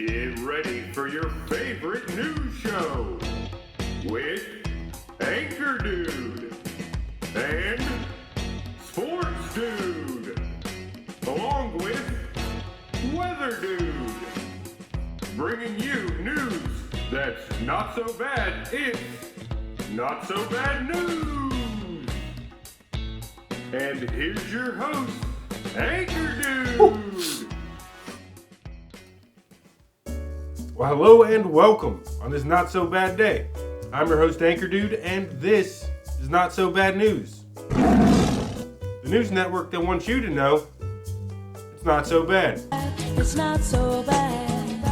Get ready for your favorite news show with Anchor Dude and Sports Dude, along with Weather Dude, bringing you news that's not so bad, it's Not So Bad Newz. And here's your host, Anchor Dude. Well, hello and welcome on this Not So Bad day. I'm your host, Anchor Dude, and this is Not So Bad Newz. The news network that wants you to know it's not so bad. It's not so bad.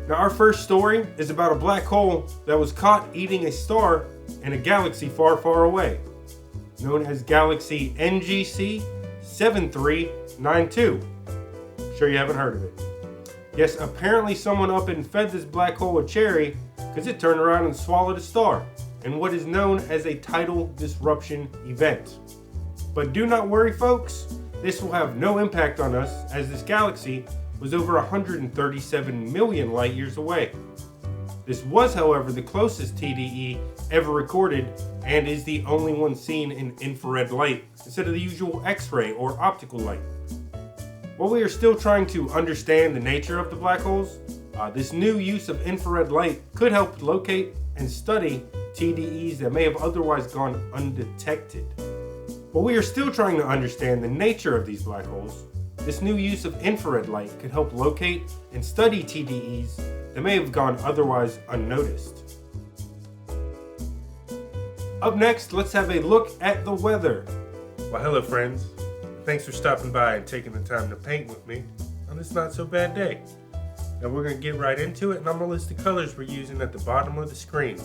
Now, our first story is about a black hole that was caught eating a star in a galaxy far, far away, known as Galaxy NGC 7392. Sure you haven't heard of it. Yes, apparently someone up and fed this black hole a cherry because it turned around and swallowed a star in what is known as a tidal disruption event. But do not worry, folks. This will have no impact on us as this galaxy was over 137 million light years away. This was, however, the closest TDE ever recorded and is the only one seen in infrared light instead of the usual X-ray or optical light. While we are still trying to understand the nature of the black holes, this new use of infrared light could help locate and study TDEs that may have otherwise gone undetected. While we are still trying to understand the nature of these black holes, this new use of infrared light could help locate and study TDEs that may have gone otherwise unnoticed. Up next, let's have a look at the weather. Well, hello friends. Thanks for stopping by and taking the time to paint with me on this not so bad day. Now we're going to get right into it, and I'm going to list the colors we're using at the bottom of the screen.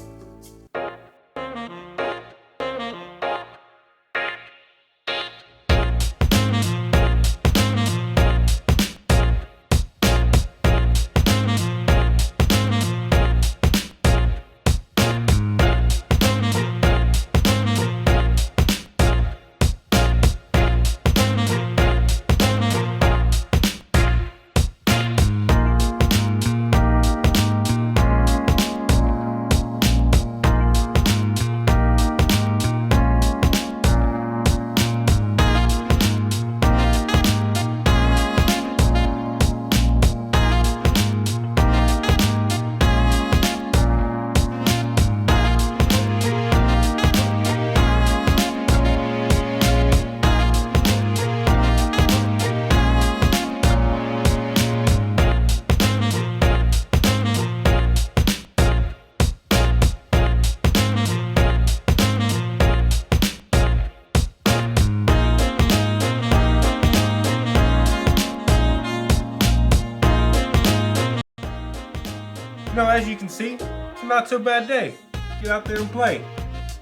Now, as you can see, it's a not so bad day. Get out there and play.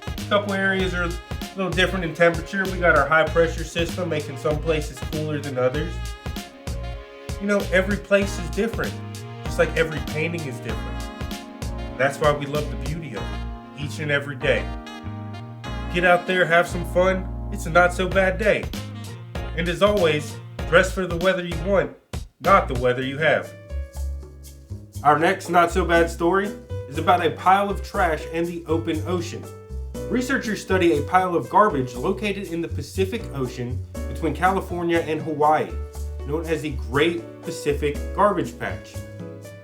A couple areas are a little different in temperature. We got our high pressure system making some places cooler than others. You know, every place is different, just like every painting is different. That's why we love the beauty of it, each and every day. Get out there, have some fun. It's a not so bad day. And as always, dress for the weather you want, not the weather you have. Our next not so bad story is about a pile of trash and the open ocean. Researchers study a pile of garbage located in the Pacific Ocean between California and Hawaii, known as the Great Pacific Garbage Patch.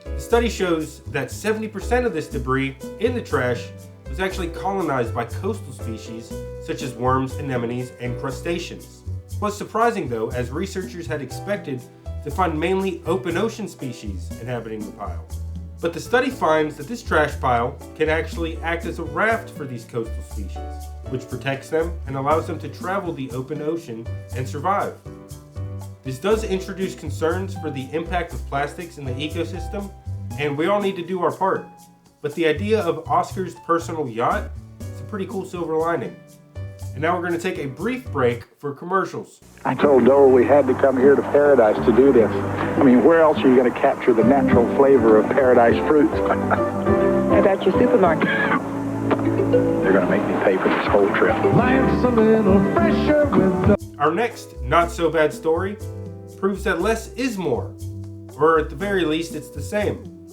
The study shows that 70% of this debris in the trash was actually colonized by coastal species such as worms, anemones, and crustaceans. It was surprising though, as researchers had expected to find mainly open ocean species inhabiting the pile. But the study finds that this trash pile can actually act as a raft for these coastal species, which protects them and allows them to travel the open ocean and survive. This does introduce concerns for the impact of plastics in the ecosystem, and we all need to do our part. But the idea of Oscar's personal yacht is a pretty cool silver lining. And now we're going to take a brief break for commercials. I told Dole we had to come here to Paradise to do this. I mean, where else are you going to capture the natural flavor of Paradise fruits? How about your supermarket? They're going to make me pay for this whole trip. Life's a little fresher with the... Our next not so bad story proves that less is more. or at the very least it's the same.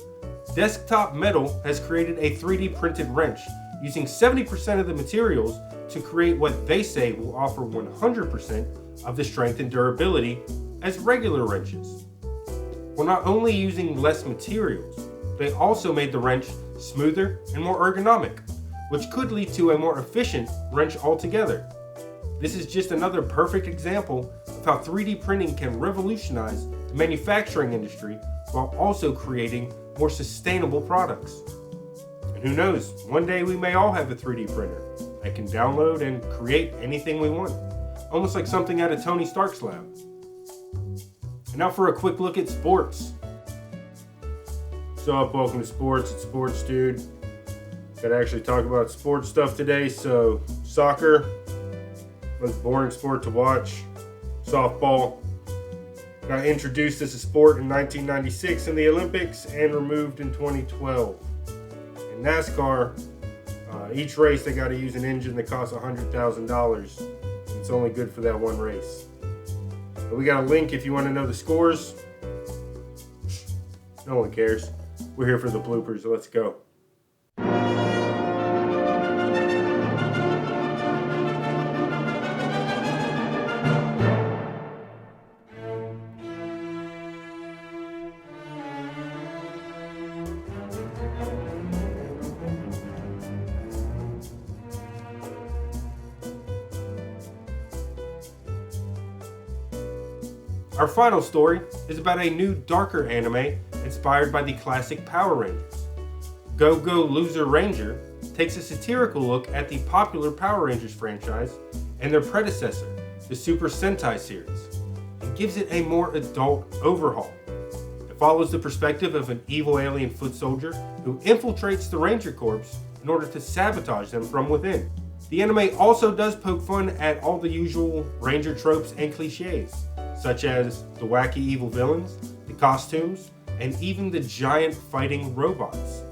Desktop Metal has created a 3D printed wrench using 70% of the materials to create what they say will offer 100% of the strength and durability as regular wrenches. While not only using less materials, they also made the wrench smoother and more ergonomic, which could lead to a more efficient wrench altogether. This is just another perfect example of how 3D printing can revolutionize the manufacturing industry while also creating more sustainable products. And who knows, one day we may all have a 3D printer that can download and create anything we want, almost like something out of Tony Stark's lab. And now for a quick look at sports. What's up? Welcome to sports. It's Sports Dude. Gotta actually talk about sports stuff today. So soccer, most boring sport to watch. Softball got introduced as a sport in 1996 in the Olympics and removed in 2012. In NASCAR, each race they got to use an engine that costs $100,000. It's only good for that one race. But we got a link if you want to know the scores. No one cares. We're here for the bloopers. Let's go. Our final story is about a new, darker anime inspired by the classic Power Rangers. Go Go Loser Ranger takes a satirical look at the popular Power Rangers franchise and their predecessor, the Super Sentai series, and gives it a more adult overhaul. It follows the perspective of an evil alien foot soldier who infiltrates the Ranger Corps in order to sabotage them from within. The anime also does poke fun at all the usual Ranger tropes and cliches, such as the wacky evil villains, the costumes, and even the giant fighting robots.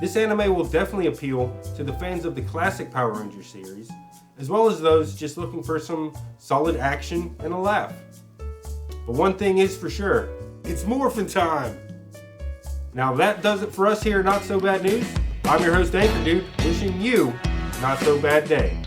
This anime will definitely appeal to the fans of the classic Power Rangers series, as well as those just looking for some solid action and a laugh. But one thing is for sure, it's morphin' time! Now that does it for us here at Not So Bad Newz. I'm your host, Anchor Dude, wishing you a not so bad day.